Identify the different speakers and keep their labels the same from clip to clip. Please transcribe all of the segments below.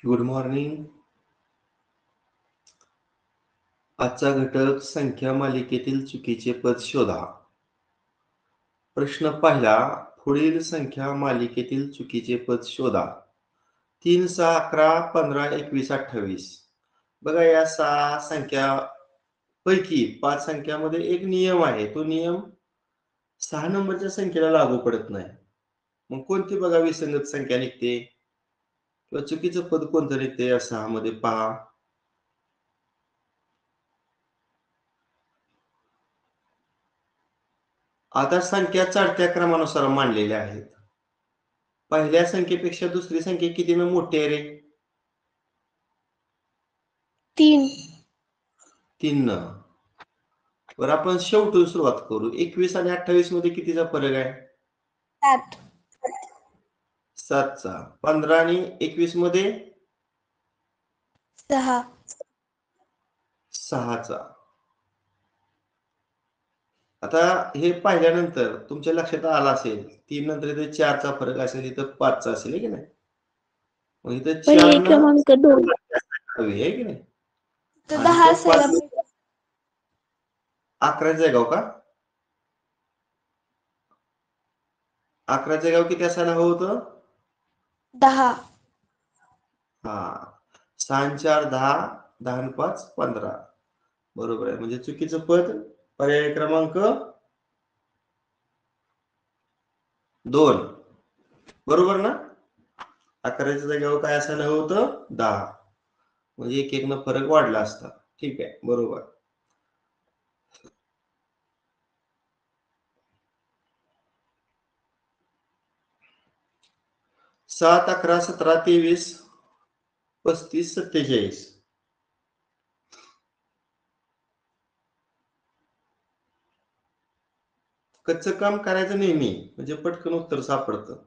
Speaker 1: Good morning. आजचा घटक संख्या मालिकेतील चुकीचे पद शोधा. प्रश्न पहिला, पुढील संख्या मालिकेतील चुकीचे पद शोधा. 3, 6, 11, 15, 21, 28. बघा, या 6 संख्या पैकी 5 संख्यामध्ये एक नियम आहे. तो नियम 6 नंबरच्या संख्येला लागू पडत नाही. मग कोणती बघा विसंगत संख्या निघते किंवा चुकीचं पद कोणतं निघते या 6 मध्ये पहा. आता संख्या चढत्या क्रमानुसार मांडलेल्या आहेत. पहिल्या संख्येपेक्षा दुसरी संख्या कितीनं मोठी आहे रे?
Speaker 2: 3.
Speaker 1: 3नं. बरं, आपण शेवटून सुरुवात करू. 21 आणि 28 मध्ये कितीचा फरक आहे?
Speaker 2: 7.
Speaker 1: 7चा. 15 आणि 21 मध्ये
Speaker 2: 6.
Speaker 1: 6चा. आता हे पाहिल्यानंतर तुमच्या लक्षात आलं असेल, 3 नंतर इथे 4चा फरक असेल, इथं 5चा असेल, आहे की नाही? मग इथं 4
Speaker 2: क्रमांक 2.
Speaker 1: हवी आहे की नाही?
Speaker 2: तर
Speaker 1: आणि
Speaker 2: 10
Speaker 1: इथं
Speaker 2: असायला
Speaker 1: 5 11चं जागाव का? 11चं जागाव किती असायला हवं होतं?
Speaker 2: 10.
Speaker 1: हा. 6 आणि 4 10, 10 आणि 5 15. बरोबर आहे. म्हणजे चुकीचं पद पर्याय क्रमांक 2. बरोबर ना? 11च्या जागेवर काय असायला हवं होतं? 10. म्हणजे एक न फरक वाढला असता. ठीक आहे, बरोबर. सात, 11, 17, 23, 35, 47. कच्चं काम करायचं नेहमी, म्हणजे पटकन उत्तर सापडतं.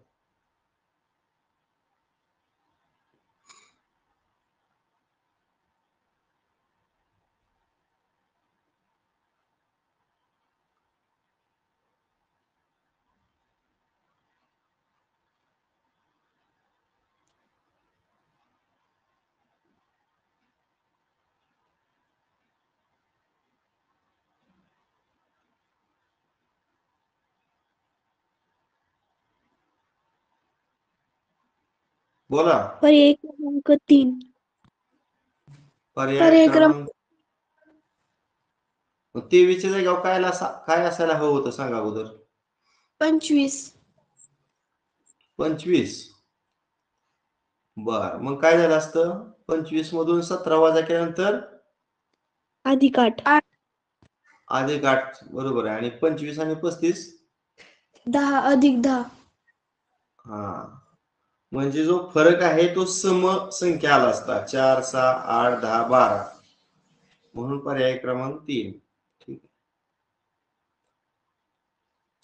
Speaker 1: बोला.
Speaker 2: पर्याय क्रमांक 3.
Speaker 1: पर्याय क्रमांक 23च्या जागेवर काय असायला हवं होतं सांगा अगोदर?
Speaker 2: 25.
Speaker 1: 25. बर, मग काय झालं असतं? 25 मधून 17 वजा केल्यानंतर
Speaker 2: अधिक 8.
Speaker 1: अधिक 8. बरोबर आहे. आणि 25 आणि 35
Speaker 2: 10 अधिक 10.
Speaker 1: हा. म्हणजे जो फरक आहे तो सम संख्या आला असता. 4, 6, 8, 10, 12. म्हणून पर्याय क्रमांक 3. ठीक आहे.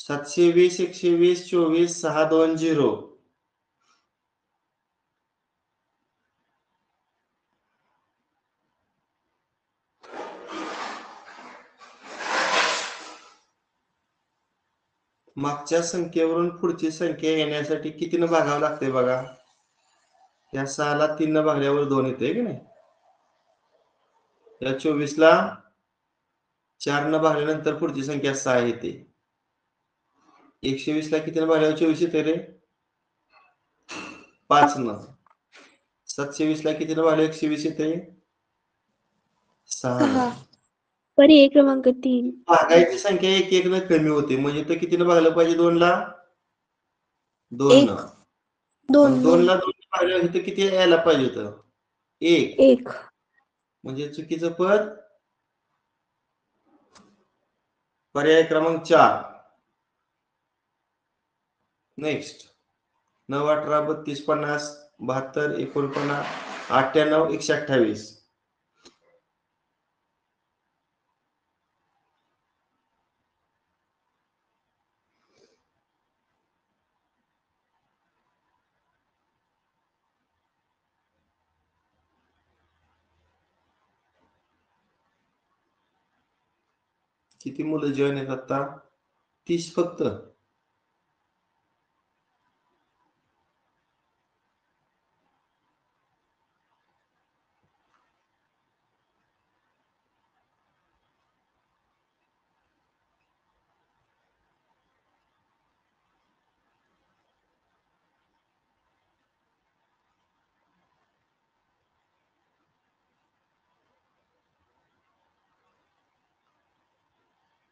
Speaker 1: 720, 120, 24, 6, 2, 0. मागच्या संख्येवरून पुढची संख्या येण्यासाठी कितीनं भागावं लागतंय बघा. या 6ला 3 न भागल्यावर 2 येते की नाही? या 24ला 4 न भागल्यानंतर पुढची संख्या 6 येते. 120ला किती न भागल्यावर 24 येते रे? 5 न. 720ला किती न भागल्यावर 120 येते? 6 न.
Speaker 2: पर्याय क्रमांक 3.
Speaker 1: भागायची संख्या 1 न कमी होते, म्हणजे तर किती न भागलं पाहिजे? 2ला 2 न.
Speaker 2: 2.
Speaker 1: 2 ला 2 भागल्यावर इथं किती यायला पाहिजे होतं? 1.
Speaker 2: 1.
Speaker 1: म्हणजे चुकीचं पद पर्याय क्रमांक 4. नेक्स्ट. 9, 18, 32, 50, 72, 49, 98, 128. किती मुलं जॉईन आहेत आता? 30 फक्त.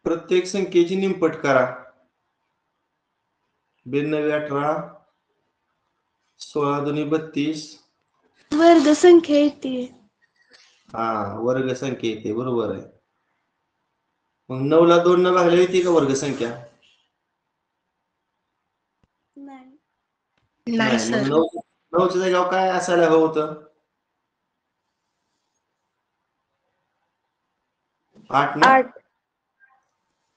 Speaker 1: प्रत्येक संख्येची निमपट करा. 92 18 16 दुनी 32.
Speaker 2: वर्ग संख्या येते.
Speaker 1: हा, वर्ग संख्या येते, बरोबर आहे. मग 9 ला 2 न भागल्या येते का वर्ग संख्या?
Speaker 2: नाही.
Speaker 3: नाही
Speaker 1: मग
Speaker 3: सर.
Speaker 1: 9च्या जागेवर काय असायला हवं होतं? 8 ना?
Speaker 2: 8.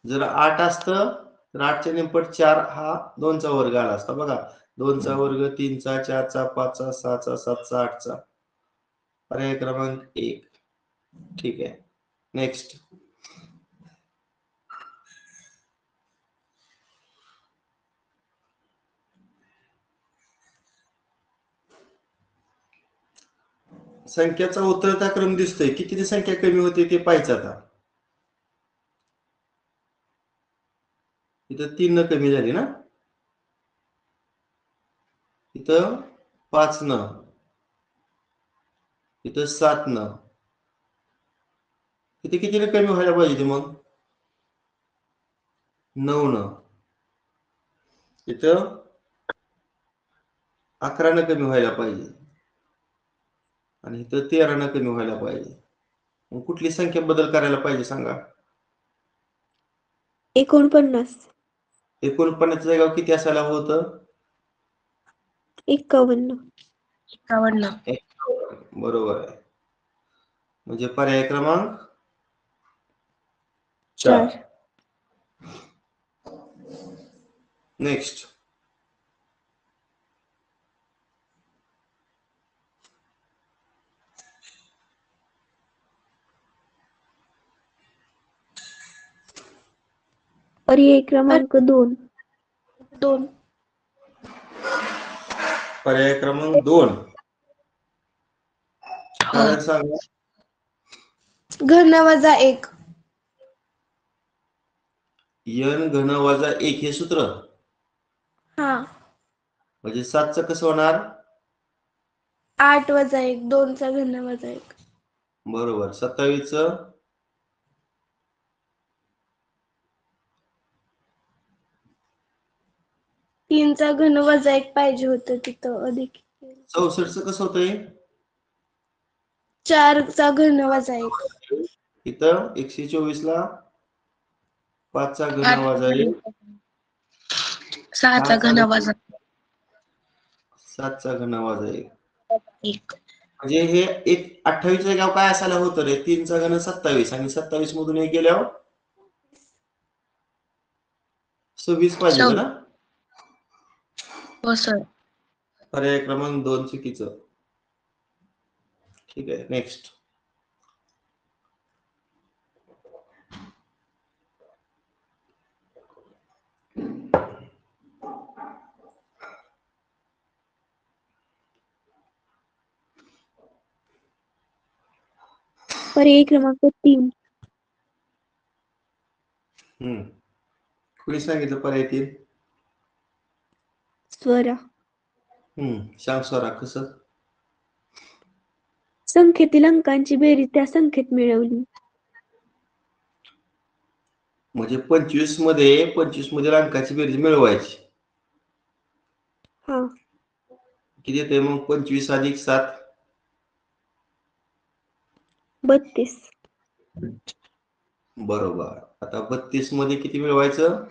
Speaker 1: जर 8 असतं तर 8च्या निमपट 4 हा 2चा वर्ग आला असता. बघा, 2चा वर्ग, 3चा, 4चा, 5चा, 6चा, 7चा, 8चा. पर्याय क्रमांक 1. ठीक आहे. नेक्स्ट. संख्याचा उतरता क्रम दिसतोय. किती संख्या कमी होते ते पाहायचं आता. इथं 3 न कमी झाली ना, इथं 5 न, इथं 7 न. इथे कितीने कमी व्हायला पाहिजे ते मग? 9 न. इथं 11 न कमी व्हायला पाहिजे आणि इथं 13 न कमी व्हायला पाहिजे. मग कुठली संख्या बदल करायला पाहिजे सांगा?
Speaker 2: 49.
Speaker 1: 49च्या जागेवर किती असायला हवं होतं?
Speaker 2: 51.
Speaker 3: 51.
Speaker 1: बरोबर आहे. म्हणजे पर्याय क्रमांक
Speaker 2: 4.
Speaker 1: 4. नेक्स्ट.
Speaker 2: पर्याय क्रमांक 2. 2.
Speaker 1: पर्याय क्रमांक 2. कारण सांगा.
Speaker 2: घन वजा 1.
Speaker 1: n घन वजा 1 हे सूत्र.
Speaker 2: हा.
Speaker 1: म्हणजे 7चं कसं होणार?
Speaker 2: 8 वजा 1. 2चा घन वजा 1.
Speaker 1: बरोबर. 27चं
Speaker 2: 3चा घन वजा 1 पाहिजे होतं तिथं अधिक.
Speaker 1: 64चं कसं होतंय?
Speaker 2: 4चा घन वजा 1.
Speaker 1: इथं 124 ला 5चा घन वजा 1.
Speaker 3: 6चा घन वजा
Speaker 1: 7चा घन वजा 1.
Speaker 3: 1.
Speaker 1: म्हणजे हे एक 28च्या जागेवर काय असायला होतं रे? 3चा घन 27 आणि 27 मधून 1 गेल्यावर 26 पाहिजे होतं ना?
Speaker 3: हो सर.
Speaker 1: पर्याय क्रमांक 2 चुकीचं. ठीक आहे. नेक्स्ट.
Speaker 2: पर्याय क्रमांक 3.
Speaker 1: कुणी सांगितलं पर्याय 3?
Speaker 2: स्वरा.
Speaker 1: सांग स्वरा कसं?
Speaker 2: संख्येतील अंकांची बेरीज त्या संख्येत मिळवली.
Speaker 1: म्हणजे 25 मध्ये अंकाची बेरीज मिळवायची.
Speaker 2: हा.
Speaker 1: किती येते मग? 25 अधिक 7.
Speaker 2: 32.
Speaker 1: बरोबर. आता 32 मध्ये किती मिळवायचं?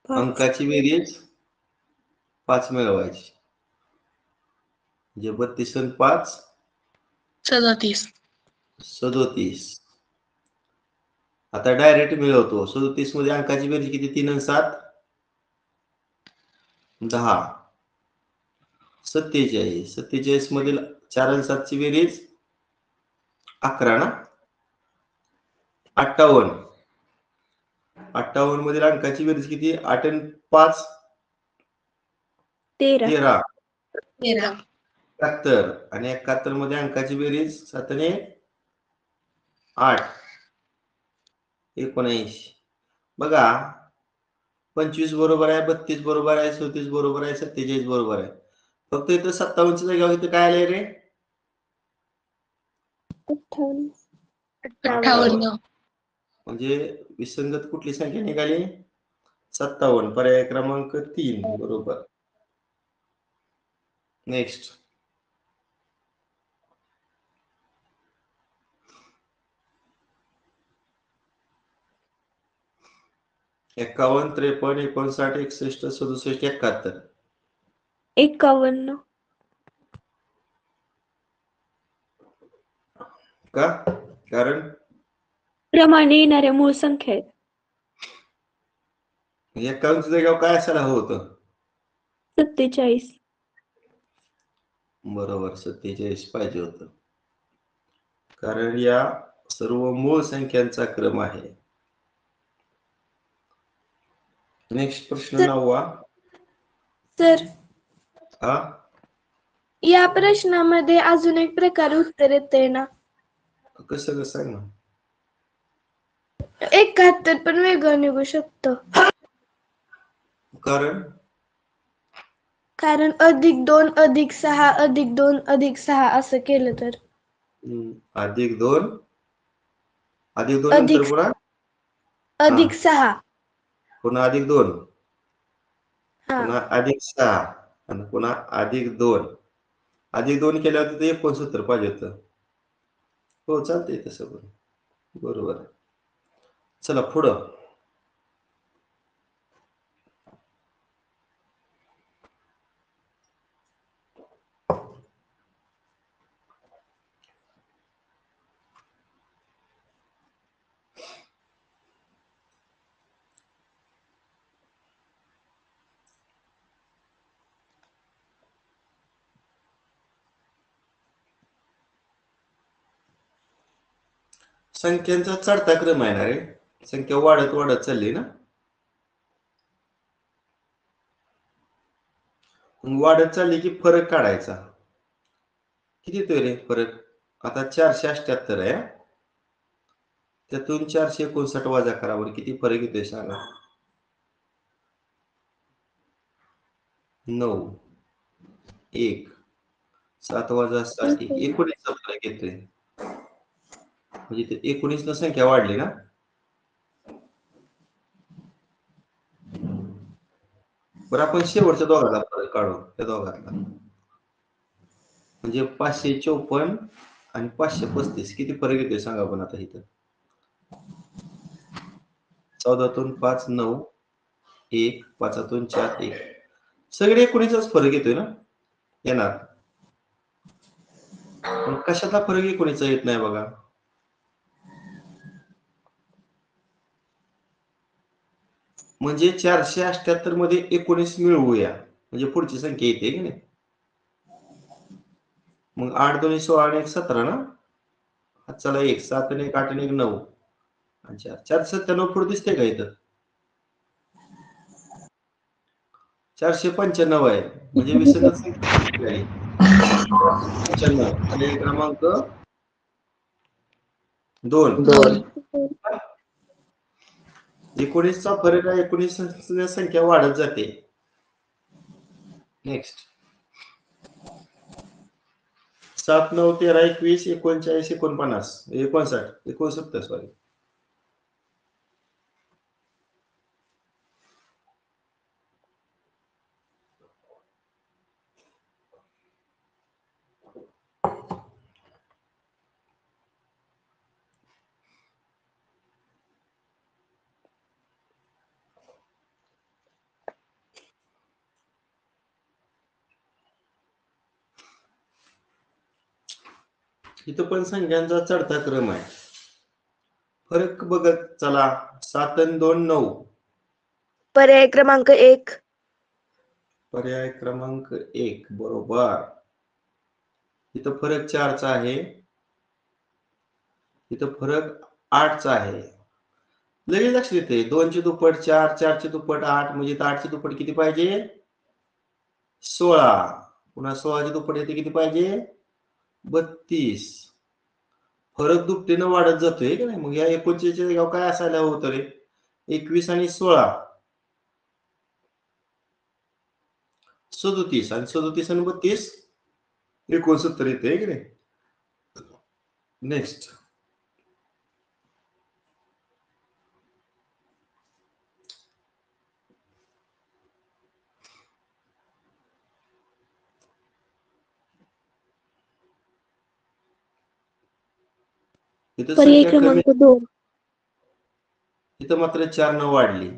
Speaker 2: 5.
Speaker 1: अंकाची बेरीज 5 मिळवायची. म्हणजे 32 आणि 5
Speaker 3: 37.
Speaker 1: 37. आता डायरेक्ट मिळवतो. 37 मध्ये अंकाची बेरीज किती? 3 आणि 7 10. 47. 47 मधील 4 आणि 7 ची बेरीज 11 ना? 58. 58 मधील अंकाची बेरीज किती? 8 आणि 5
Speaker 2: 13.
Speaker 1: 13. 71 आणि 71 मध्ये अंकाची बेरीज 7 आणि 8 19. बघा, 25 बरोबर आहे, 32 बरोबर आहे, 37 बरोबर आहे, 47 बरोबर आहे. फक्त इथं 57च्या जागेवर इथं काय आलंय रे?
Speaker 2: 58.
Speaker 3: 58.
Speaker 1: म्हणजे विसंगत कुठली संख्या निघाली? 57. पर्याय क्रमांक 3 बरोबर. नेक्स्ट. एकावन्न, 53, 59, 61, 67, 71.
Speaker 2: 51.
Speaker 1: का? कारण
Speaker 2: क्रमाने येणाऱ्या मूळ संख्या आहेत.
Speaker 1: 51 जागेवर काय असायला हवं होतं?
Speaker 2: 47.
Speaker 1: बरोबर, 47 पाहिजे होतं. कारण या सर्व मूळ संख्यांचा क्रम आहे. नेक्स्ट प्रश्न 9वा.
Speaker 2: सर,
Speaker 1: हा,
Speaker 2: या प्रश्नामध्ये अजून एक प्रकारे उत्तर येते ना?
Speaker 1: कसं सांग ना.
Speaker 2: 71 पण वेगळं निघू शकतं.
Speaker 1: कारण
Speaker 2: कारण +2 +6 +2 +6 असं केलं तर
Speaker 1: +2 +2 नंतर
Speaker 2: अधिक
Speaker 1: पुन्हा
Speaker 2: +6
Speaker 1: पुन्हा +2
Speaker 2: हा
Speaker 1: पुन्हा +6 आणि पुन्हा +2 +2 केल्यावर ते 69 पाहिजे होतं. हो, चालतंय तसं पण. बरोबर आहे. चला पुढं. संख्यांचा चढता क्रम आहे ना रे. संख्या वाढत वाढत चालली ना. मग वाढत चालली की फरक काढायचा. किती येतोय रे फरक? आता 478 आहे. त्यातून 459 वजा करा बरं, किती फरक येतोय सांगा. 9, 1, 7 वजा 7, 19 चा फरक येतोय. म्हणजे ते 19 न संख्या वाढली ना. बरं, आपण शेवटच्या दोघाला फरक काढू, त्या दोघातला. म्हणजे 554 आणि 535 किती फरक येतोय सांगा पण आता इथं. 14तून 5 9, 1, 5तून 4 1. सगळे 19चाच फरक येतोय ना येणार. पण कशातला फरक 19चा येत नाही बघा. म्हणजे 478 मध्ये 19 मिळवूया म्हणजे पुढची संख्या येते की नाही. मग 8 2 16 आणि 1 17 ना. चला 1 7 आणि 1 8 आणि 1 9 आणि 4 497 पुढे दिसते का इथं? 495 आहे. म्हणजे विसंगत संख्या आहे. 95 पर्याय क्रमांक 2. 19चा फरक आहे. 19 संख्या वाढत जाते. नेक्स्ट. 7 9 13 21 39 49 59 69 सॉरी. इथं पण संख्यांचा चढता क्रम आहे. फरक बघत चला. 7 आणि 2 9.
Speaker 2: पर्याय क्रमांक 1.
Speaker 1: पर्याय क्रमांक 1 बरोबर. इथं फरक 4चा आहे. इथं फरक 8चा आहे. लगेच लक्षात येते. 2 ची दुप्पट 4, 4 ची दुप्पट 8, म्हणजे 8 ची दुप्पट किती पाहिजे? 16. पुन्हा 16 ची दुप्पट येते किती पाहिजे? 32. फरक दुपटीनं वाढत जातोय की नाही. मग या 29 च्या जागेवर काय असायला होतं रे? 21 आणि 16 37 आणि 37 आणि 32 69 येते की नाही. नेक्स्ट. इथं
Speaker 2: पर्याय
Speaker 1: संख्या कमी,
Speaker 2: क्रमांक 2.
Speaker 1: इथं मात्र 4 न वाढली,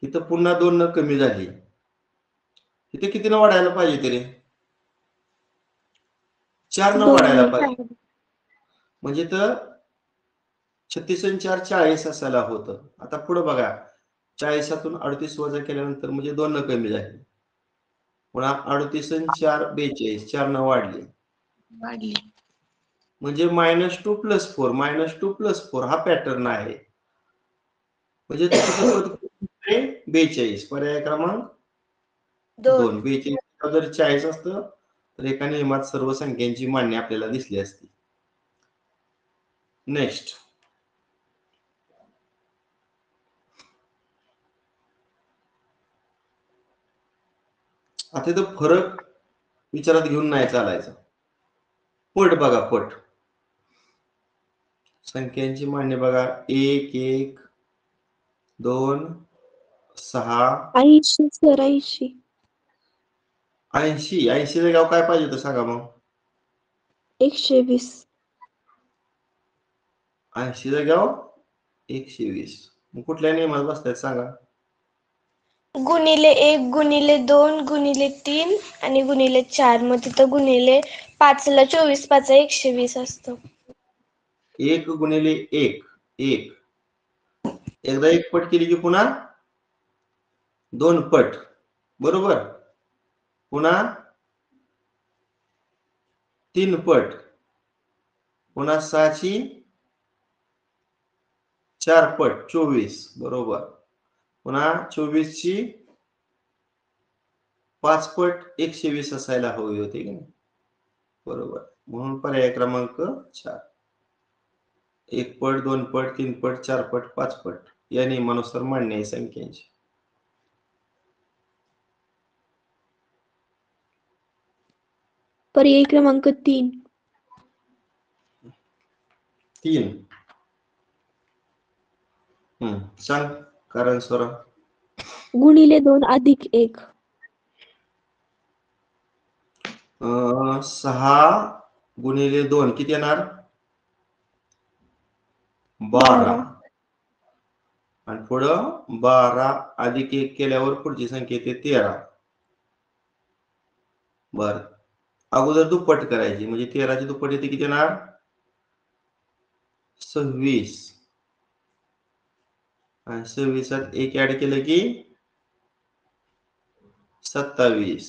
Speaker 1: इथं पुन्हा 2 न कमी झाली. इथे किती न वाढायला पाहिजे तरी? 4 न
Speaker 2: 2
Speaker 1: वाढायला
Speaker 2: आणि
Speaker 1: पाहिजे.
Speaker 2: 4.
Speaker 1: म्हणजे तर 36 आणि 4 40 असायला होतं. आता पुढे बघा, 40तून 38 वजा केल्यानंतर म्हणजे 2 न कमी झाली. पुन्हा 38 आणि 4 42, 4 न वाढली.
Speaker 3: वाढली.
Speaker 1: म्हणजे -2 + 4, -2 + 4 हा पॅटर्न आहे. म्हणजे चुकीचं पद 42. पर्याय क्रमांक 2. 42 जर 40 असतं तर एका नियमात सर्व संख्यांची मांडणी आपल्याला दिसली असती. नेक्स्ट. आता इथं फरक विचारात घेऊन नाही चालायचं. पट बघा, पट. संख्यांची मांडणी बघा, 1 1 2 6
Speaker 2: 80 सर 80.
Speaker 1: 80. 80 जाग्यावर काय पाहिजे होतं सांगा मग?
Speaker 2: 120.
Speaker 1: 80 जाग्यावर 120. मग कुठल्या नियमात बसतायत सांगा?
Speaker 2: गुणिले 1 गुणिले 2 गुणिले 3 आणि गुणिले 4. मग तिथं गुणिले 5 ला 24 5 120 असतं.
Speaker 1: 1 गुणिले 1 1. एकदा 1 पट केली की पुन्हा 2 पट, बरोबर? पुन्हा 3 पट, पुन्हा 6 ची 4 पट 24, बरोबर? पुन्हा 24 ची 5 पट 120 असायला हवी होती की नाही? बरोबर. म्हणून पर्याय क्रमांक 4. 1 पट 2 पट 3 पट 4 पट 5 पट या नियमानुसार मांडणी आहे संख्यांची.
Speaker 2: पर्याय क्रमांक 3.
Speaker 1: 3. सांग कारण स्वरा.
Speaker 2: गुणिले 2 अधिक 1.
Speaker 1: 6 गुणिले 2 किती येणार? 12. आणि पुढं 12 अधिक 1 केल्यावर पुढची संख्या येते 13. बर, अगोदर दुप्पट करायची म्हणजे 13 ची दुप्पट येते किती येणार? 26. आणि 26त 1 ऍड केलं की 27.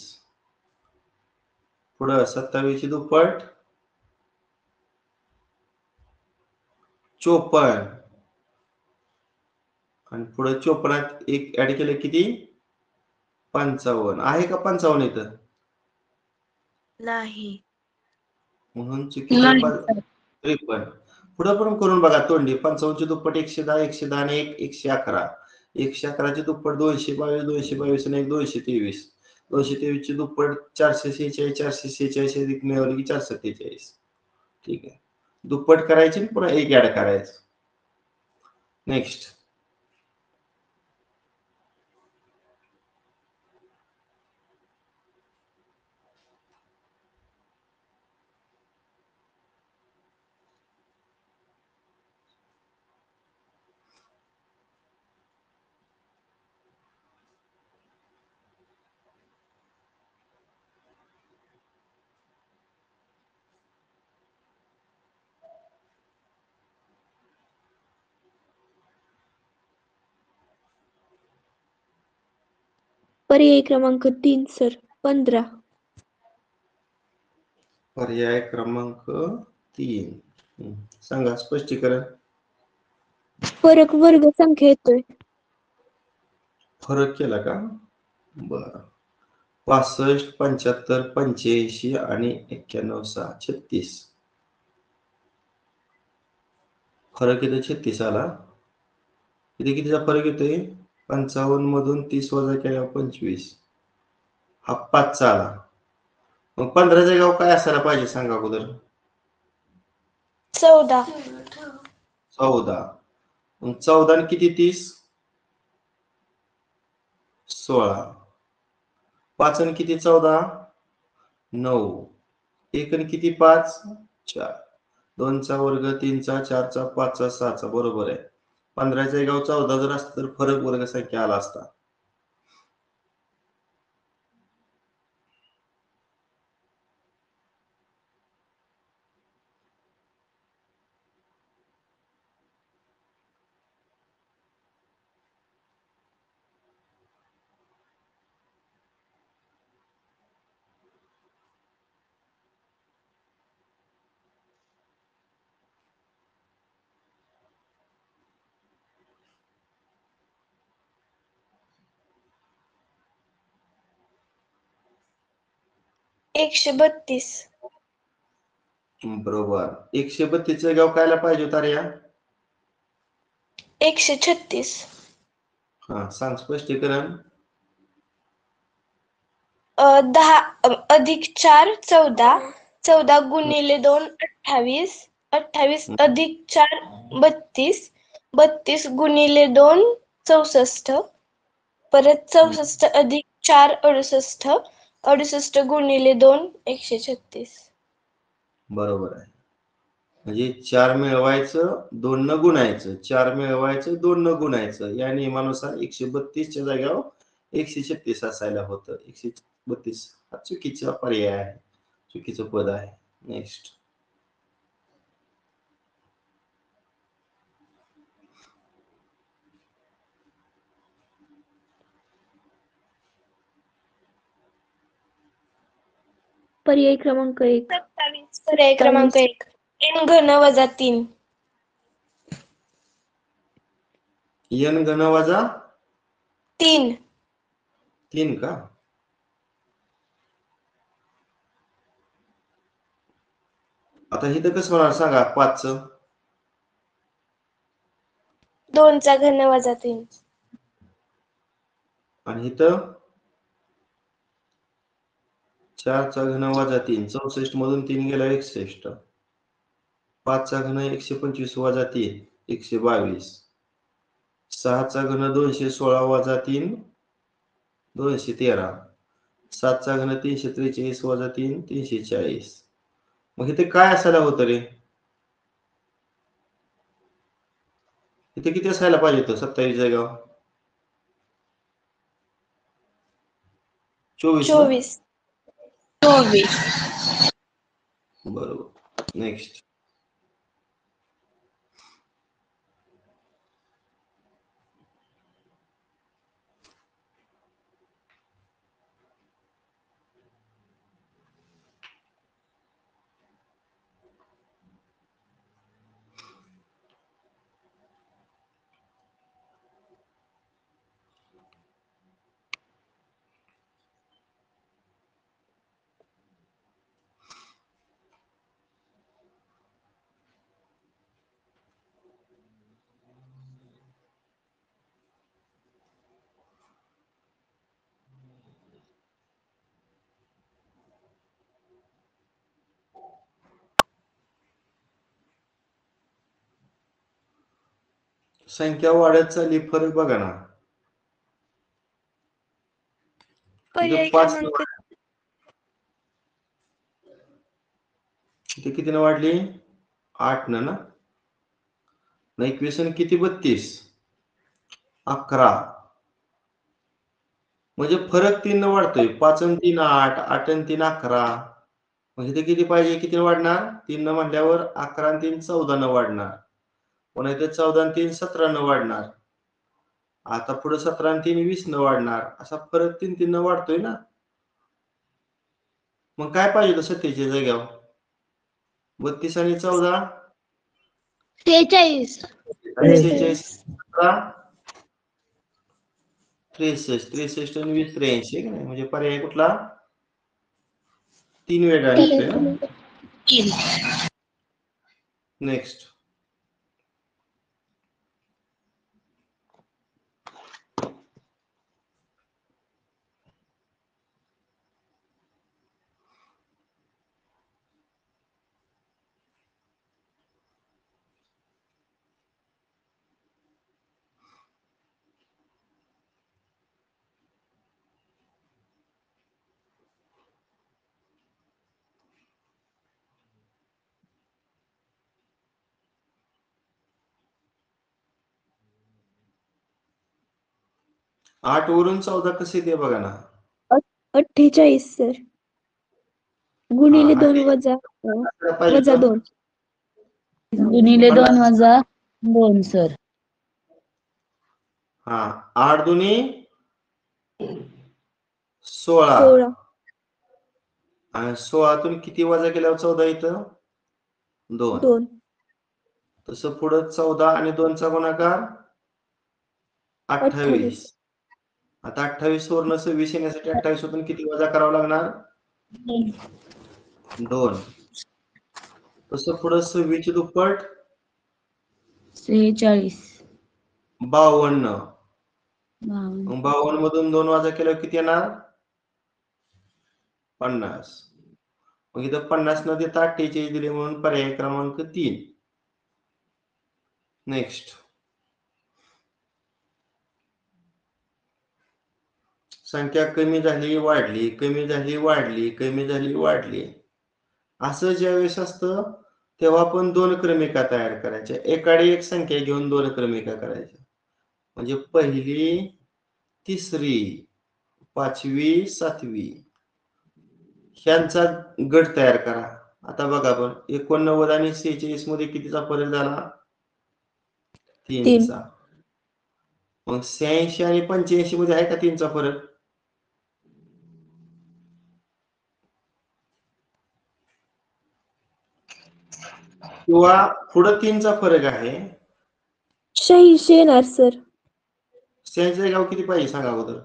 Speaker 1: पुढं 27 ची दुप्पट 54. आणि पुढे 54त 1 ऍड केलं किती? 55. आहे का 55 इथं?
Speaker 3: नाही.
Speaker 1: म्हणून चुकीचं
Speaker 3: नाही.
Speaker 1: 53. पुढं पण करून बघा तोंडी. 55 ची दुप्पट 110, 110 आणि 1 111. 111 ची दुप्पट 222, 222 आणि 1 223. 223 ची दुप्पट 446, 446 अधिक मिळवली की 447. ठीक आहे. दुप्पट करायची आणि पुन्हा 1 ऍड करायचं. नेक्स्ट.
Speaker 2: पर्याय क्रमांक 3 सर 15.
Speaker 1: पर्याय क्रमांक 3. सांगा स्पष्टीकरण.
Speaker 2: फरक वर्ग संख्या येतोय.
Speaker 1: फरक केला का? बर. 65 75 85 आणि 91 6 36. फरक येतो 36 आला. इथे कितीचा फरक येतोय? 55 मधून 30 वजा केल्यावर 25. हा 5 चा आला. मग 15 जागेवर काय असायला पाहिजे सांगा अगोदर?
Speaker 2: 14.
Speaker 1: 14. मग 14 आणि किती 30? 16. 5 आणि किती 14? 9. 1 आणि किती 5? 4. 2चा वर्ग 3चा 4चा 5चा 6चा बरोबर आहे. 15च्या जागेवर 14 जर असतं तर फरक वर्ग संख्या आला असता.
Speaker 2: एकशे बत्तीस.
Speaker 1: बरोबर. 132 च्या जागेवर कायला पाहिजे होता रे या?
Speaker 2: 136.
Speaker 1: हा सांग स्पष्टीकरण.
Speaker 2: 10 अधिक 4 14. 14 गुणिले 2 28. 28 अधिक 4 32. 32 गुणिले 2 64. परत 64 अधिक 4 68. 68 गुणिले 2 136.
Speaker 1: बरोबर आहे. म्हणजे 4 मिळवायचं 2 न गुणायचं, 4 मिळवायचं 2 न गुणायचं, या नियमानुसार 132 च्या जागेवर 136 असायला होतं. 132 हा चुकीचा पर्याय आहे, चुकीचं पद आहे. नेक्स्ट.
Speaker 4: पर्याय क्रमांक 1.
Speaker 2: 27. पर्याय क्रमांक 1. n घन वजा 3.
Speaker 1: n घन वजा
Speaker 2: 3.
Speaker 1: 3 का? आता इथं कसं होणार सांगा 5चं?
Speaker 2: 2चा घन वजा 3.
Speaker 1: आणि इथं 4चा घन वजा 3. 64 मधून 3 गेला 61. 5चा घन 125 वजा 3 122. 6चा घन 216 वजा 3 213. 7चा घन 343 वजा 3 340. मग इथे काय असायला होतं रे? इथे किती असायला पाहिजे होतं 27 जागेवर? 24 ना?
Speaker 2: 24.
Speaker 3: 24.
Speaker 1: बरोबर. नेक्स्ट. संख्या वाढत चालली, फरक बघा ना.
Speaker 2: पर्याय
Speaker 1: इथं 5
Speaker 2: क्रमांक
Speaker 1: इथे कितीनं वाढली? 8 न ना? 21 आणि किती 32? 11. म्हणजे फरक 3 न वाढतोय. 5 आणि 3 8, 8 आणि 3 11. म्हणजे इथे किती पाहिजे? किती वाढणार? 3 न म्हटल्यावर 11 आणि 3 14 न वाढणार. पुन्हा इथे 14 आणि 3 17 न वाढणार. आता पुढे 17 आणि 3 20 न वाढणार. असा फरक 3 न वाढतोय ना. मग काय पाहिजे होतं 27 जागेवर? 32 आणि 14
Speaker 4: 46.
Speaker 1: आणि 46 63. 63 आणि 20 83 आहे का नाही? म्हणजे पर्याय कुठला? 3 वेळा निघतोय ना.
Speaker 3: 3.
Speaker 1: नेक्स्ट. 8 वरून 14 कसे ते बघा ना.
Speaker 4: 48 सर. गुणिले 2 वजा
Speaker 1: पाहिजे
Speaker 4: वजा
Speaker 1: होतं.
Speaker 4: 2.
Speaker 3: गुणिले 2 वजा 2 सर.
Speaker 1: हा 8 दुनी 16
Speaker 4: 16.
Speaker 1: आणि 16तून किती वजा केल्यावर 14 येतं 2.
Speaker 4: 2.
Speaker 1: तसं पुढं 14 आणि 2 चा गुणाकार 28. आता 28 वरून 26 येण्यासाठी 28 मधून किती वजा करावं लागणार 2. तसं पुढं 26 ची दुप्पट
Speaker 3: 46
Speaker 1: 52.
Speaker 3: 52
Speaker 1: मग 52 मधून 2 वजा केल्यावर किती येणार 50. मग इथं 50 न देता 48 दिले म्हणून पर्याय क्रमांक 3. नेक्स्ट संख्या कमी झाली वाढली, कमी झाली वाढली, कमी झाली वाढली. असं ज्यावेळेस असतं तेव्हा आपण 2 क्रमिका तयार करायच्या. एकाडी एक संख्या घेऊन 2 क्रमिका करायच्या. म्हणजे पहिली, तिसरी, 5वी, 7वी ह्यांचा गट तयार करा. आता बघा आपण 89 आणि 46 मध्ये कितीचा फरक झाला 3 चा. मग 86 आणि 85 मध्ये आहे का 3 चा फरक किंवा पुढं 3 चा फरक आहे
Speaker 4: 86 येणार सर.
Speaker 1: 86 चं गाव किती पाहिजे सांगा अगोदर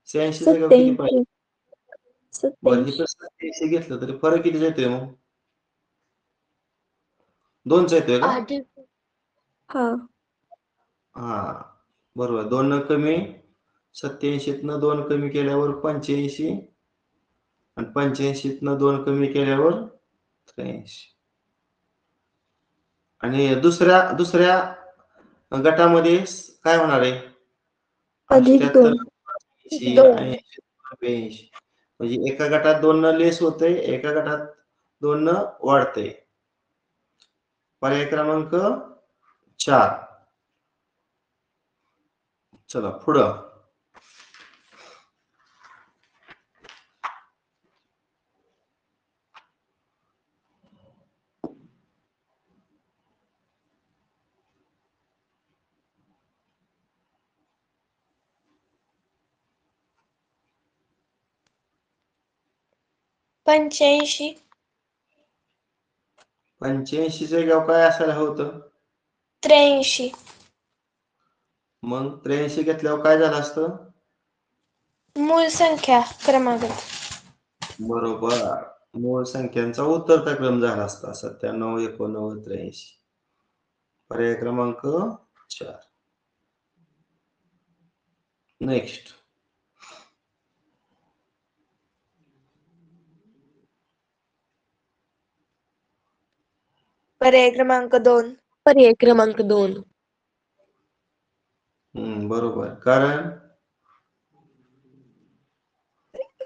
Speaker 1: 86 चं गाव किती पाहिजे
Speaker 4: 87.
Speaker 1: बरं इथं 87 घेतलं तरी फरक किती येतोय मग 2 चा येतोय का
Speaker 4: हा.
Speaker 1: हा बरोबर 2 न कमी 87 न 2 कमी केल्यावर 85 आणि 85 न 2 कमी केल्यावर 83 आणि दुसऱ्या गटामध्ये काय होणार आहे
Speaker 4: अधिक
Speaker 1: 78
Speaker 4: 2.
Speaker 1: 80
Speaker 2: 2.
Speaker 1: 80 82 म्हणजे एका गटात 2 न लेस होतंय एका गटात 2 न वाढतंय. पर्याय क्रमांक 4. चला पुढं
Speaker 2: पंच्याऐंशी
Speaker 1: 85 चं गाव काय असायला होतं
Speaker 2: 83
Speaker 1: मग 83 घेतल्यावर काय झालं असतं
Speaker 2: मूळ संख्या क्रमागत
Speaker 1: बरोबर मूळ संख्यांचा उतरता क्रम झाला असता 97 89 83 पर्याय क्रमांक 4. नेक्स्ट
Speaker 2: पर्याय क्रमांक 2
Speaker 4: पर्याय क्रमांक 2.
Speaker 1: बरोबर कारण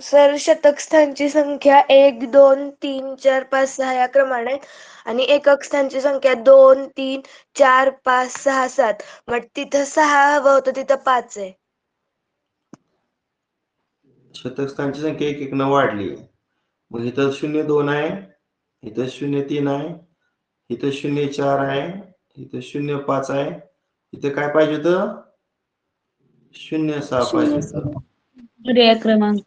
Speaker 2: सर शतक स्थानची संख्या 1 2 3 4 5 6 या क्रमाने आहेत आणि एकक स्थानची संख्या 2 3 4 5 6 7 मग तिथं 6 हवं होतं तिथं 5 आहे.
Speaker 1: शतक स्थानची संख्या 1 न वाढली मग इथं 02 आहे इथं 03 आहे इथं 04 आहे इथं 05 आहे इथं काय पाहिजे होतं 06 पाहिजे होतं.
Speaker 3: पर्याय क्रमांक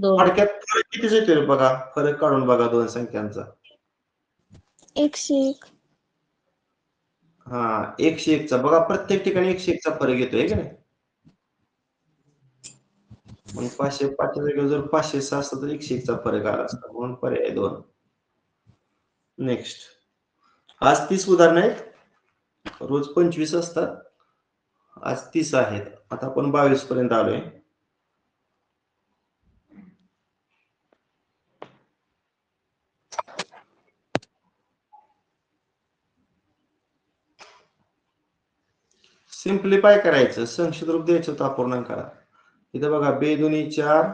Speaker 3: 2
Speaker 1: थोडक्यात फरक कितीच येतोय बघा फरक काढून बघा 2 संख्यांचा
Speaker 4: 101.
Speaker 1: हा 101 चा बघा प्रत्येक ठिकाणी 101 चा फरक येतोय का नाही मग 505 च्या जागेवर जर 506 असतं तर 101 चा फरक आला असता म्हणून पर्याय 2. नेक्स्ट आज 30 उदाहरणं आहेत रोज 25 असतात आज 30 आहेत आता आपण 22 पर्यंत आलोय. सिम्प्लिफाय करायचं संक्षिप्त रूप द्यायचं होतं अपूर्णांकाला इथं बघा बेदुनी 4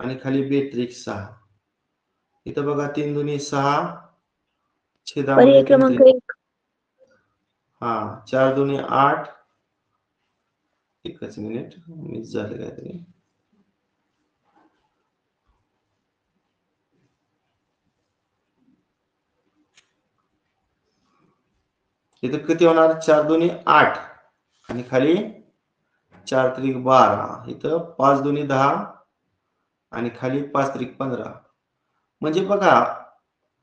Speaker 1: आणि खाली बेत्रिक 6 इथं बघा 3 दुनी 6 छेदामध्ये
Speaker 4: पर्याय
Speaker 1: 3
Speaker 4: क्रमांक
Speaker 1: त्रिक
Speaker 4: 1.
Speaker 1: हा 4 दुनी 8 1 एकच मिनिट, मिस झालं काहीतरी. इथं किती होणार? 4 दुनी 8 आणि खाली 4 त्रिक 12. इथं 5 दुनी 10 आणि खाली 5 त्रिक 15. म्हणजे बघा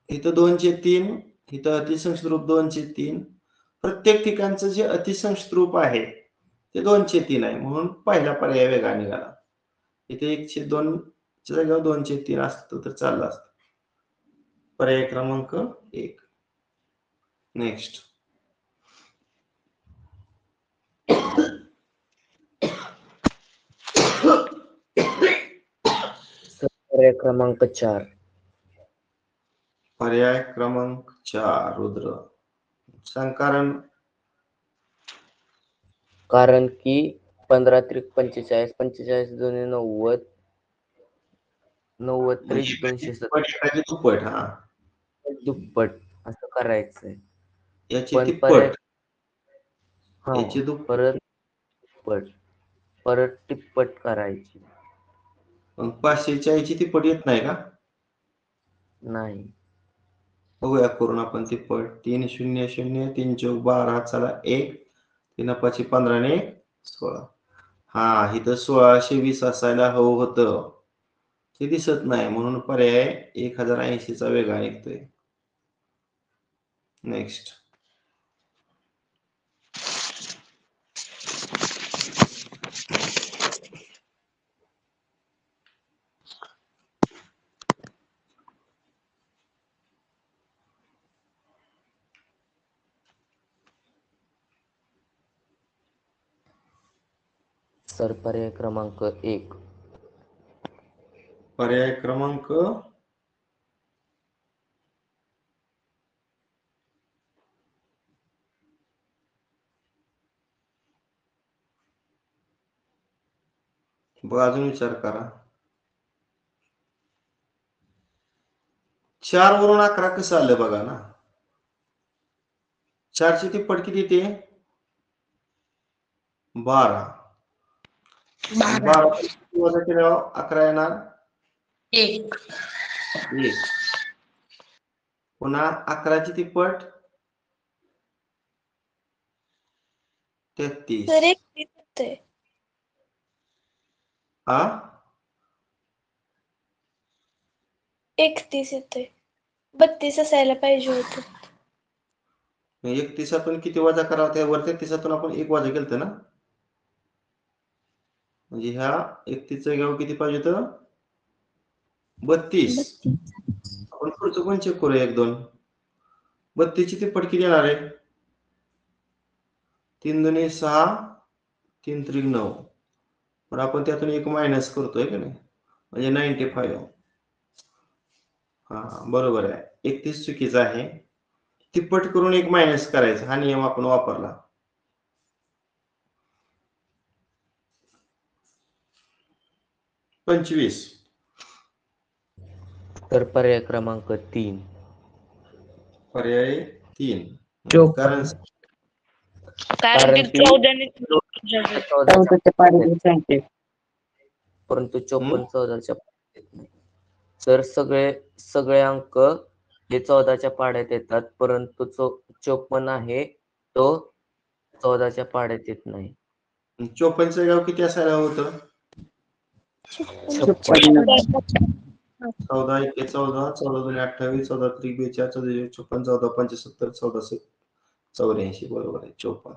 Speaker 1: इथं 2/3, इथं अतिसंक्षिप्त रूप 2/3. प्रत्येक ठिकाणचं जे अतिसंक्षिप्त रूप आहे ते 2/3 आहे, म्हणून पहिला पर्याय वेगळा निघाला. इथे 1/2 च्या जागेवर 2/3 असतं तर चाललं असतं. पर्याय क्रमांक 1. नेक्स्ट.
Speaker 5: पर्याय क्रमांक 4.
Speaker 1: पर्याय क्रमांक 4 रुद्र. सांग कारण.
Speaker 5: कारण की 15 त्रिक 45, 45 दुणे 90, 90 त्रिक 270,
Speaker 1: दुप्पट. हा,
Speaker 5: दुप्पट असं करायचंय.
Speaker 1: याची
Speaker 5: पण
Speaker 1: तिप्पट.
Speaker 5: हा
Speaker 1: याची दुप्पट.
Speaker 5: परत दुप्पट, परत तिप्पट करायची.
Speaker 1: मग 540 तिप्पट येत नाही का?
Speaker 5: नाही.
Speaker 1: बघूया करून आपण तिप्पट. 3 0 0 3 चौक 12 चला 1 3 5 15 ने 16. हा, इथं 1620 असायला हवं होतं, ते दिसत नाही, म्हणून पर्याय 1080 चा वेगळा निघतोय. नेक्स्ट.
Speaker 5: सर पर्याय क्रमांक 1.
Speaker 1: पर्याय क्रमांक बघा, अजून विचार करा. 4 वरून 11 कसं आलं बघा ना. 4 ची तिप्पट किती येते? 12. 12 वजा केल्यावर 11 येणार
Speaker 3: 1.
Speaker 1: 1. पुन्हा 11 ची तिप्पट 33.
Speaker 4: सर 31 येतंय.
Speaker 1: हा,
Speaker 4: 31 येतंय. 32 असायला पाहिजे होतं.
Speaker 1: 31 किती वजा करावं? त्या वरच्या 30 आपण 1 वजा केलं ना, म्हणजे ह्या 31 च्या जागेवर किती पाहिजे होतं? 32. आपण पुढचं पण चेक करूया 1 2. 32 ची तिप्पट किती येणार आहे? 3 दुणे 6 3 त्रिक 9. पण आपण त्यातून 1 मायनस करतोय का नाही, म्हणजे 95. हा, बरोबर आहे. 31 चुकीचा आहे. तिप्पट करून 1 मायनस करायचा, हा नियम आपण वापरला. 25.
Speaker 5: तर पर्याय क्रमांक 3.
Speaker 1: पर्याय 3. कारण
Speaker 3: कारण की 14 ने
Speaker 5: 14च्या पाढे, परंतु 54 14च्या पाढ्यात येत नाही. तर सगळे अंक हे 14च्या पाढ्यात येतात, परंतु 54 आहे तो 14च्या पाढ्यात येत नाही.
Speaker 1: 54 च्या जागेवर किती असायला हवं होतं? 14 1 14 14 2 28 14 3 42 14 54 14 75 14 84. बरोबर आहे, 54.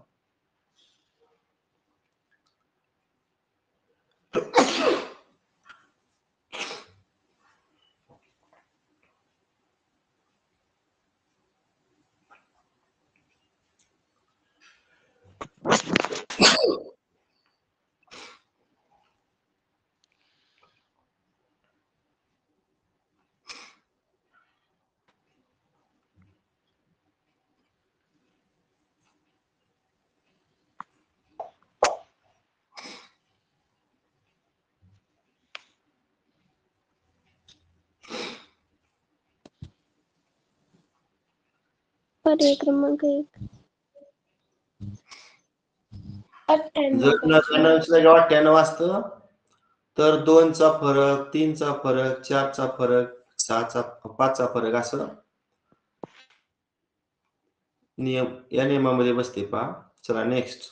Speaker 4: पर्याय क्रमांक 1.
Speaker 1: जर 98 असतं तर 2चा फरक, 3चा फरक, 4चा फरक, 5चा फरक असं नियम या नियमामध्ये बसते पहा. चला नेक्स्ट.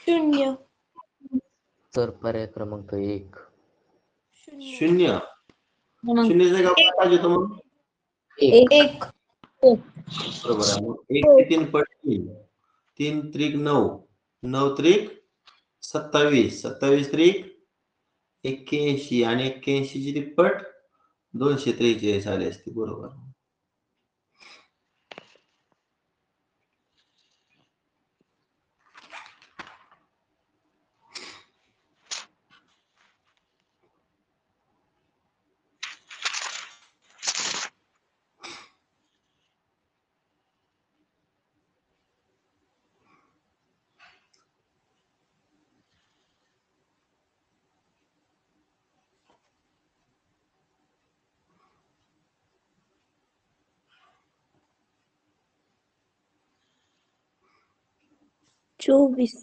Speaker 4: शून्य.
Speaker 5: सर पर्याय क्रमांक 1.
Speaker 1: शून्य. शून्य जागा काय पाहिजे होतं मग?
Speaker 4: 1.
Speaker 1: बरोबर आहे. मग 1 ते 3 पट 3. 3 त्रिक 9. 9 त्रिक 27. 27 त्रिक 81 आणि 81 ची तिप्पट 243 आली असती. बरोबर.
Speaker 4: चोवीस.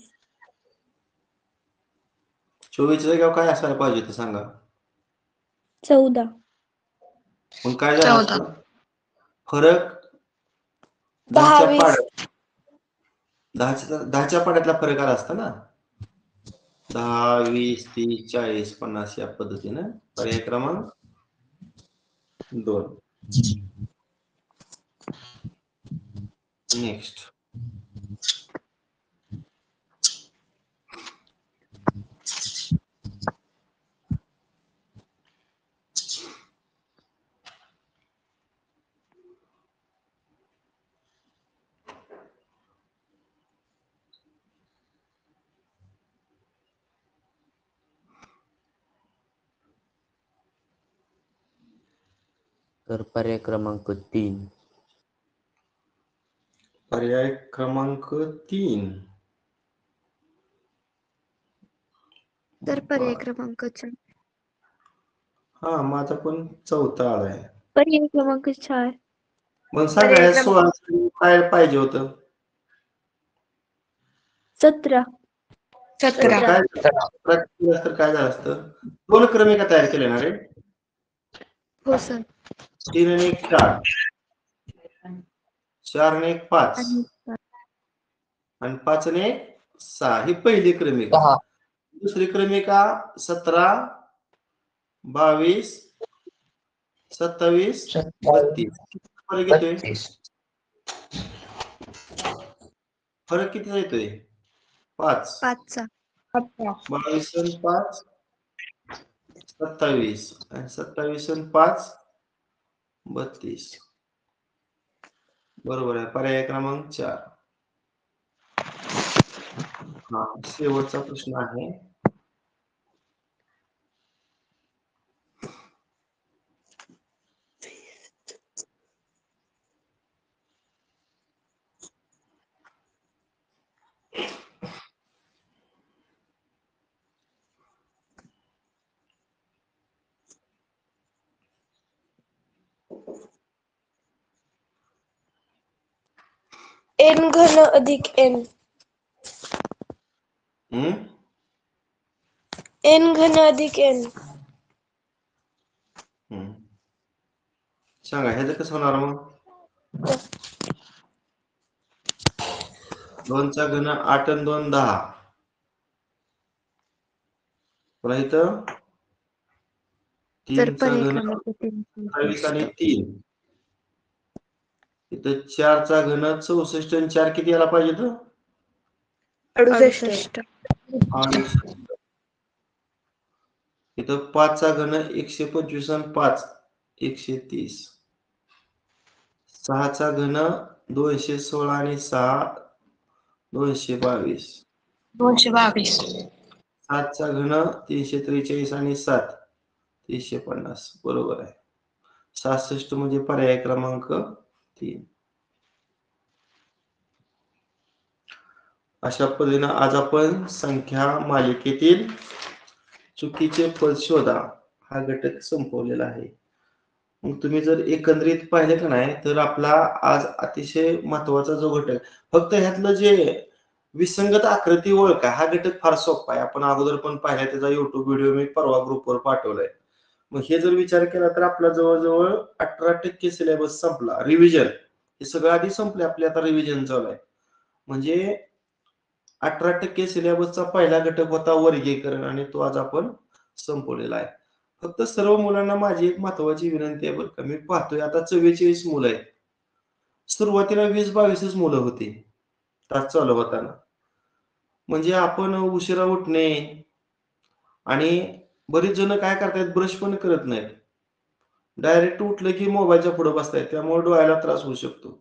Speaker 1: 24 जागेवर काय असायला पाहिजे होतं सांगा?
Speaker 4: 14.
Speaker 1: मग काय झालं
Speaker 3: 14.
Speaker 1: असतं? फरक 10च्या
Speaker 2: 22.
Speaker 1: पाड्यात 10च्या पाड्यातला फरक आला असता ना. 10, 20, 30, 40, 50 या पद्धतीनं. पर्याय क्रमांक 2. नेक्स्ट.
Speaker 5: तर पर्याय क्रमांक 3.
Speaker 1: पर्याय क्रमांक 3.
Speaker 2: तर पर्याय क्रमांक 4.
Speaker 1: हा माझा पण 4था आलाय.
Speaker 4: पर्याय क्रमांक 4.
Speaker 1: मग सांगा
Speaker 2: पर्याय
Speaker 1: या
Speaker 2: क्रमांक
Speaker 1: 16 काय पाहिजे होतं?
Speaker 4: 17.
Speaker 3: 17.
Speaker 1: काय तर काय झालं असतं? 2 क्रमिका तयार केले ना रे.
Speaker 2: हो सर.
Speaker 1: 3 आणि 1 4. 4 आणि 1 5 आणि 5 आणि 1 6 ही पहिली क्रमिका. दुसरी क्रमिका 17, 22, 27, 32. फरक येतोय. फरक किती येतोय? 5.
Speaker 2: 5चा.
Speaker 1: 22 आणि 5 27 आणि 27 आणि 5 32. बरोबर आहे. पर्याय क्रमांक 4. हा शेवटचा प्रश्न आहे.
Speaker 4: n घन अधिक n. n घन अधिक n.
Speaker 1: सांगा ह्याचं कसं होणार मग? 2चा घन 8 आणि 2 10. पुन्हा इथं
Speaker 2: तर
Speaker 1: 3चा
Speaker 2: पर्याय
Speaker 1: घन
Speaker 2: क्रमांक
Speaker 1: 28 आणि
Speaker 2: 3.
Speaker 1: 3. इथं 4चा घन 64 आणि 4 किती यायला पाहिजे होतं?
Speaker 2: 68.
Speaker 1: आणि इथं 5चा घन 125 आणि 5 130. 6चा घन 216 आणि 6 222.
Speaker 3: 222.
Speaker 1: 7चा घन 343 आणि 7 350. बरोबर आहे. 66 म्हणजे पर्याय क्रमांक 3. अशा पद्धतीने आज आपण संख्या मालिकेतील चुकीचे पद शोधा हा घटक संपवलेला आहे. मग तुम्ही जर एकंदरीत पाहिले का नाही तर आपला आज अतिशय महत्वाचा जो घटक, फक्त ह्यातलं जे विसंगत आकृती ओळखा हा घटक फार सोपा आहे. आपण अगोदर पण पाहिला, त्याचा युट्यूब व्हिडिओ मी परवा ग्रुपवर पाठवलाय. मग हे जर विचार केला तर आपला जवळजवळ 18% सिलेबस संपला. रिव्हिजन हे सगळं आधी संपले, आपले आता रिव्हिजन चालू आहे. म्हणजे 18% सिलेबसचा पहिला घटक होता वर्गीकरण, आणि तो आज आपण संपवलेला आहे. फक्त सर्व मुलांना माझी एक महत्वाची विनंती आहे बरं का, मी पाहतोय आता 44 मुलं आहेत. सुरुवातीला 20-22च मुलं होती तास चालू होताना. म्हणजे आपण उशिरा उठणे, आणि बरीच जण काय करतायत, ब्रश पण करत नाहीत, डायरेक्ट उठलं की मोबाईलच्या पुढे बसतायत, त्यामुळे डोळ्याला त्रास होऊ शकतो.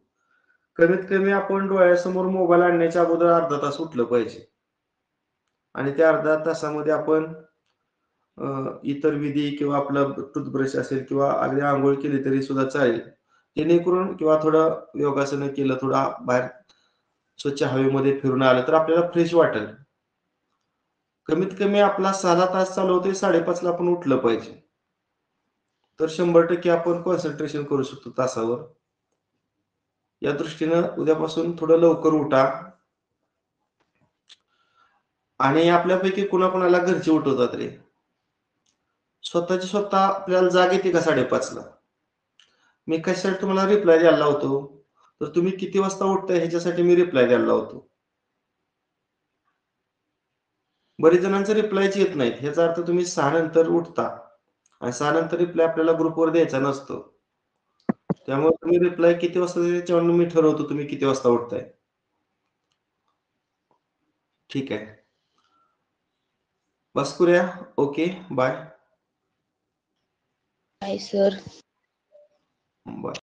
Speaker 1: कमीत कमी आपण डोळ्यासमोर मोबाईल आणण्याच्या अगोदर अर्धा तास उठलं पाहिजे, आणि त्या अर्ध्या तासामध्ये आपण इतर विधी किंवा आपला टूथब्रश असेल किंवा अगदी आंघोळ केली तरी सुद्धा चालेल, जेणेकरून किंवा थोडं योगासनं केलं, थोडा बाहेर स्वच्छ हवेमध्ये फिरून आलं तर आपल्याला फ्रेश वाटेल. कमीत कमी आपला 6 तास चालू होते, 5:30 ला आपण उठलं पाहिजे, तर 100% आपण कॉन्सन्ट्रेशन करू शकतो तासावर. या दृष्टीनं उद्यापासून थोडं लवकर उठा. आणि आपल्यापैकी कुणाकुणाला घरचे उठवतात रे, स्वतःची स्वतः आपल्याला जाग येते का 5:30 ला? मी कशासाठी तुम्हाला रिप्लाय द्यायला लावतो, तर तुम्ही किती वाजता उठताय ह्याच्यासाठी मी रिप्लाय द्यायला लावतो. बरेच जणांचे रिप्लायच येत नाहीत, ह्याचा अर्थ तुम्ही 6 नंतर उठता, आणि 6 नंतर रिप्लाय आपल्याला ग्रुपवर द्यायचा नसतो. त्यामुळे तुम्ही रिप्लाय किती वाजता त्याच्यावर मी ठरवतो तुम्ही किती वाजता उठताय. ठीक आहे, बस करूया. Okay, bye.
Speaker 2: Bye sir.
Speaker 1: Bye.